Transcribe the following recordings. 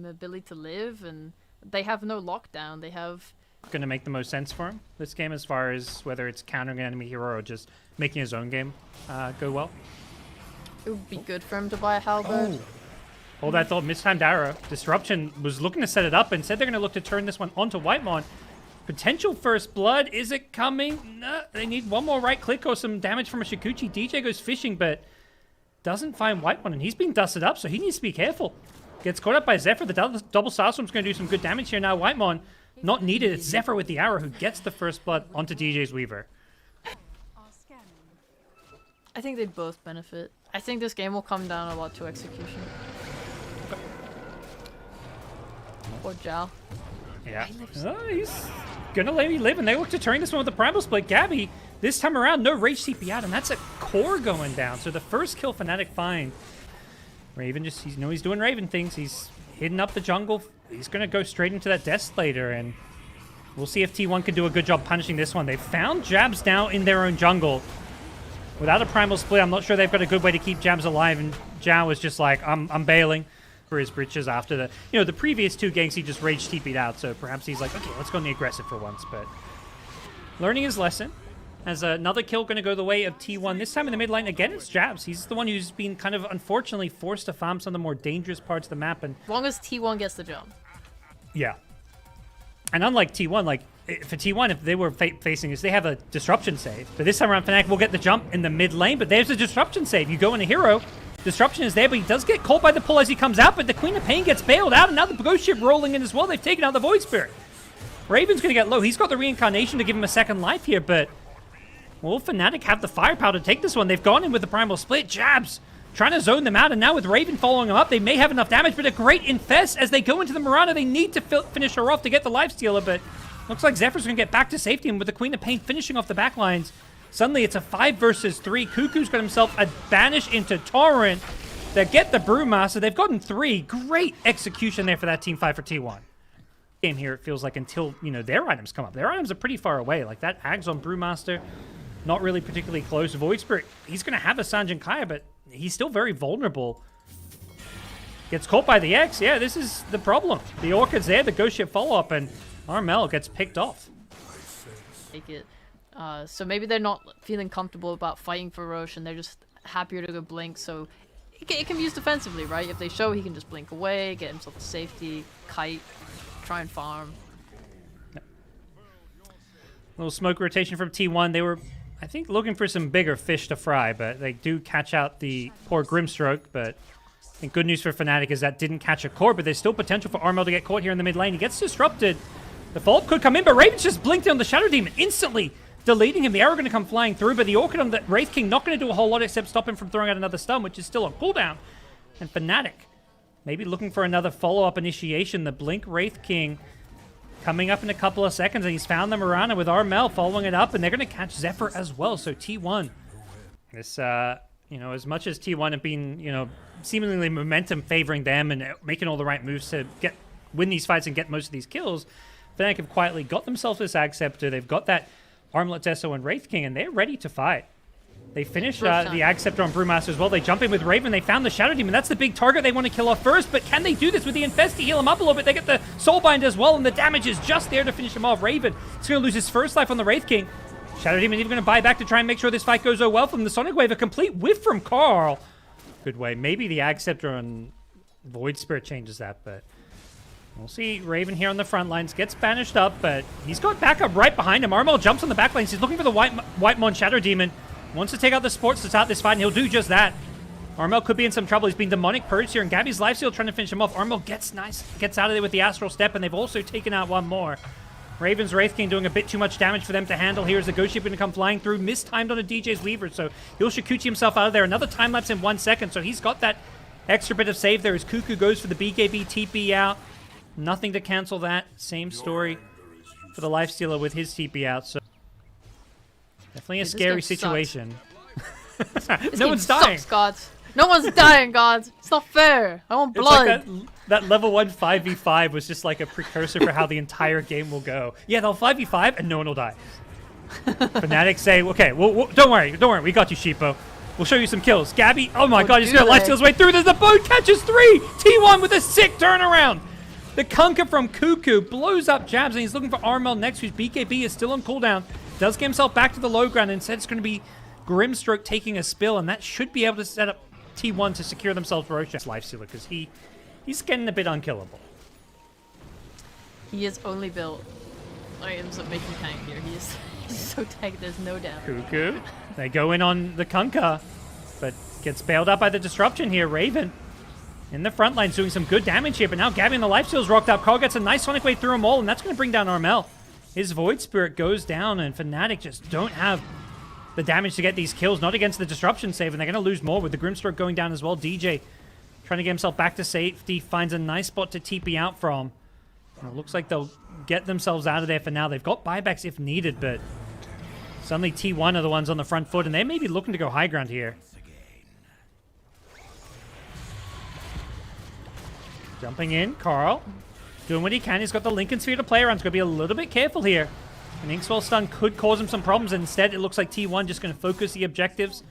the ability to live, and they have no lockdown. They have... Going to make the most sense for him this game, as far as whether it's countering an enemy hero or just making his own game go well. It would be good for him to buy a halberd. Oh. Hold that thought. Mistimed arrow. Disruption was looking to set it up and said they're going to look to turn this one onto Whitemon. Potential first blood. Is it coming? No, they need one more right click or some damage from a Shukuchi. DJ goes fishing, but doesn't find Whitemon, and he's being dusted up, so he needs to be careful. Gets caught up by Zephyr. The double Starstorm's going to do some good damage here now. Whitemon, not needed. It's Zephyr with the arrow who gets the first blood onto DJ's Weaver. I think they both benefit. I think this game will come down a lot to execution. Or Jal. Yeah. He's gonna let me live, and they look to turn this one with the Primal Split. Gabby, this time around, no Rage TP out, and that's a core going down. So the first kill FNATIC find. Raven just, he's doing Raven things. He's hidden up the jungle. He's gonna go straight into that Desolator, and we'll see if T1 can do a good job punishing this one. They found Jabs now in their own jungle. Without a Primal Split, I'm not sure they've got a good way to keep Jabs alive, and Jao was just like, I'm bailing for his britches after the previous two ganks he just rage TP'd out, so perhaps he's like, okay, let's go on the aggressive for once, but learning his lesson. As another kill going to go the way of T1, this time in the mid lane, again, it's Jabs. He's the one who's been kind of, unfortunately, forced to farm some of the more dangerous parts of the map, and as long as T1 gets the jump. Yeah. And unlike T1, like, for T1, if they were facing this, they have a disruption save. But this time around, FNATIC will get the jump in the mid lane, but there's a disruption save. You go in a hero, disruption is there, but he does get caught by the pull as he comes out, but the Queen of Pain gets bailed out, and now the Ghost Ship rolling in as well. They've taken out the Void Spirit. Raven's going to get low. He's got the Reincarnation to give him a second life here, but will FNATIC have the firepower to take this one? They've gone in with the Primal Split. Jabs trying to zone them out, and now with Raven following him up, they may have enough damage, but a great infest as they go into the Mirana. They need to finish her off to get the Lifestealer, but looks like Zephyr's going to get back to safety, and with the Queen of Pain finishing off the backlines, suddenly it's a 5 versus 3. Cuckoo's got himself a banish into Torrent. They get the Brewmaster. They've gotten 3. Great execution there for that team fight for T1. Game here, it feels like, until, their items come up. Their items are pretty far away. Like that Ags on Brewmaster, not really particularly close. Void Spirit, he's going to have a Sanjin Kaya, but he's still very vulnerable. Gets caught by the X. Yeah, this is the problem. The Orchid's there, the Ghost Ship follow-up, and Armel gets picked off. Take it. So maybe they're not feeling comfortable about fighting for Roche, and they're just happier to go blink, so it can be used defensively, right? If they show, he can just blink away, get himself to safety, kite, try and farm. Yep. Little smoke rotation from T1. They were, I think, looking for some bigger fish to fry, but they do catch out the poor Grimstroke, but I think good news for FNATIC is that didn't catch a core, but there's still potential for Armel to get caught here in the mid lane. He gets disrupted. The follow-up could come in, but Raven's just blinked on the Shadow Demon, instantly deleting him. The arrow going to come flying through, but the Orchid on the Wraith King not going to do a whole lot except stop him from throwing out another stun, which is still on cooldown. And FNATIC maybe looking for another follow-up initiation. The Blink Wraith King coming up in a couple of seconds, and he's found the Mirana with Armel following it up, and they're going to catch Zephyr as well. So T1, this, as much as T1 have been, seemingly momentum favoring them and making all the right moves to win these fights and get most of these kills, FNATIC have quietly got themselves this Ag Scepter. They've got that Armlet Deso and Wraith King, and they're ready to fight. They finish the Ag Scepter on Brewmaster as well. They jump in with Raven. They found the Shadow Demon. That's the big target they want to kill off first, but can they do this with the Infest to heal him up a little bit? They get the Soulbind as well, and the damage is just there to finish him off. Raven is going to lose his first life on the Wraith King. Shadow Demon even going to buy back to try and make sure this fight goes well from the Sonic Wave. A complete whiff from Carl. Good way. Maybe the Ag Scepter on Void Spirit changes that, but we'll see. Raven here on the front lines gets banished up, but he's got backup right behind him. Armel jumps on the back lanes. He's looking for the Whitemon Shadow Demon. Wants to take out the sports to start this fight, and he'll do just that. Armel could be in some trouble. He's been demonic purged here, and Gabby's lifesteal trying to finish him off. Armel gets out of there with the Astral Step, and they've also taken out one more. Raven's Wraith King doing a bit too much damage for them to handle. Here's the Ghost Ship going to come flying through. Mistimed on a DJ's Weaver, so he'll Shukuchi himself out of there. Another time lapse in 1 second, so he's got that extra bit of save there as Cuckoo goes for the BKB TP out. Nothing to cancel that. Same story for the Lifestealer with his TP out, so definitely a scary situation. No one's dying. Gods. No one's dying, gods. It's not fair. I want blood. It's like that level 1 5v5 was just like a precursor for how the entire game will go. Yeah, they'll 5v5 and no one will die. FNATIC say, okay, well, don't worry, we got you, Sheepo. We'll show you some kills. Gabby, oh my god, he's got lifesteals way through. There's the boat catches 3. T1 with a sick turnaround. The Kunkka from Cuckoo blows up Jabs, and he's looking for Armel next, whose BKB is still on cooldown. Does get himself back to the low ground, and instead it's going to be Grimstroke taking a spill, and that should be able to set up T1 to secure themselves Ferocious Lifestealer, because he's getting a bit unkillable. He is only built items that make him tank here. He's so tank, there's no damage. Cuckoo. They go in on the Kunkka, but gets bailed out by the disruption here. Raven in the front line doing some good damage here, but now Gabby and the lifesteal's rocked up. Carl gets a nice Sonic Wave through them all, and that's going to bring down Armel. His Void Spirit goes down, and FNATIC just don't have the damage to get these kills, not against the disruption save, and they're going to lose more with the Grimstroke going down as well. DJ trying to get himself back to safety, finds a nice spot to TP out from. And it looks like they'll get themselves out of there for now. They've got buybacks if needed, but suddenly T1 are the ones on the front foot, and they may be looking to go high ground here. Jumping in, Carl doing what he can. He's got the Lincoln Sphere to play around. He's going to be a little bit careful here. An Inkswell stun could cause him some problems. Instead, it looks like T1 just going to focus the objectives.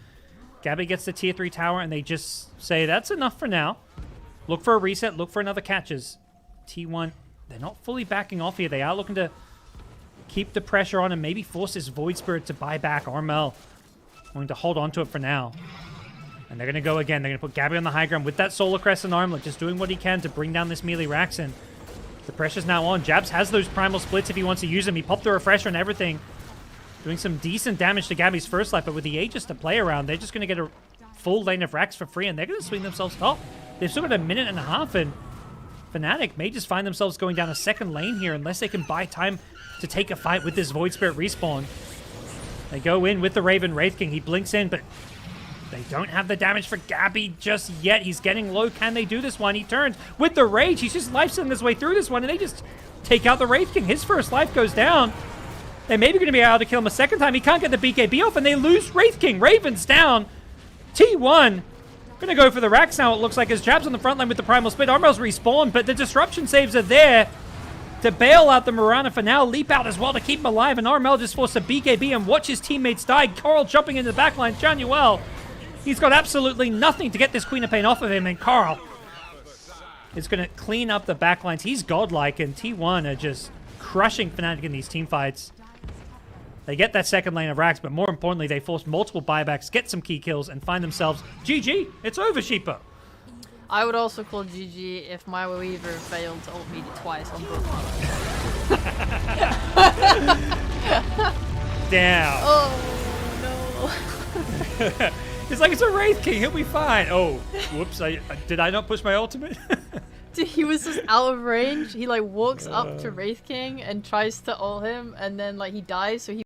Gabby gets the tier 3 tower, and they just say, that's enough for now. Look for a reset. Look for another catches. T1, they're not fully backing off here. They are looking to keep the pressure on and maybe force this Void Spirit to buy back. Armel going to hold on to it for now. And they're going to go again. They're going to put Gabby on the high ground with that Solar Crest and Armlet, just doing what he can to bring down this melee Raxin. The pressure's now on. Jabs has those primal splits if he wants to use them. He popped the refresher and everything. Doing some decent damage to Gabby's first life, but with the Aegis to play around, they're just going to get a full lane of Rax for free, and they're going to swing themselves top. They've still got a minute and a half, and FNATIC may just find themselves going down a second lane here unless they can buy time to take a fight with this Void Spirit respawn. They go in with the Raven Wraith King. He blinks in, but they don't have the damage for Gabby just yet. He's getting low. Can they do this one? He turns with the Rage. He's just life-stealing his way through this one, and they just take out the Wraith King. His first life goes down. They may be going to be able to kill him a second time. He can't get the BKB off, and they lose Wraith King. Raven's down. T1 going to go for the Rax now, it looks like, as Jabs on the front line with the Primal Split. Armel's respawned, but the disruption saves are there to bail out the Mirana for now. Leap out as well to keep him alive, and Armel just forced a BKB and watch his teammates die. Carl jumping into the backline. Januel, he's got absolutely nothing to get this Queen of Pain off of him, and Carl is going to clean up the backlines. He's godlike, and T1 are just crushing FNATIC in these team fights. They get that second lane of Rax, but more importantly, they force multiple buybacks, get some key kills, and find themselves GG. It's over, Sheepa. I would also call GG if my Weaver failed to ult me twice on both my Damn. Oh, no. It's like, it's a Wraith King. He'll be fine. Oh, whoops. Did I not push my ultimate? Dude, he was just out of range. He, like, walks up to Wraith King and tries to ult him, and then, like, he dies, so he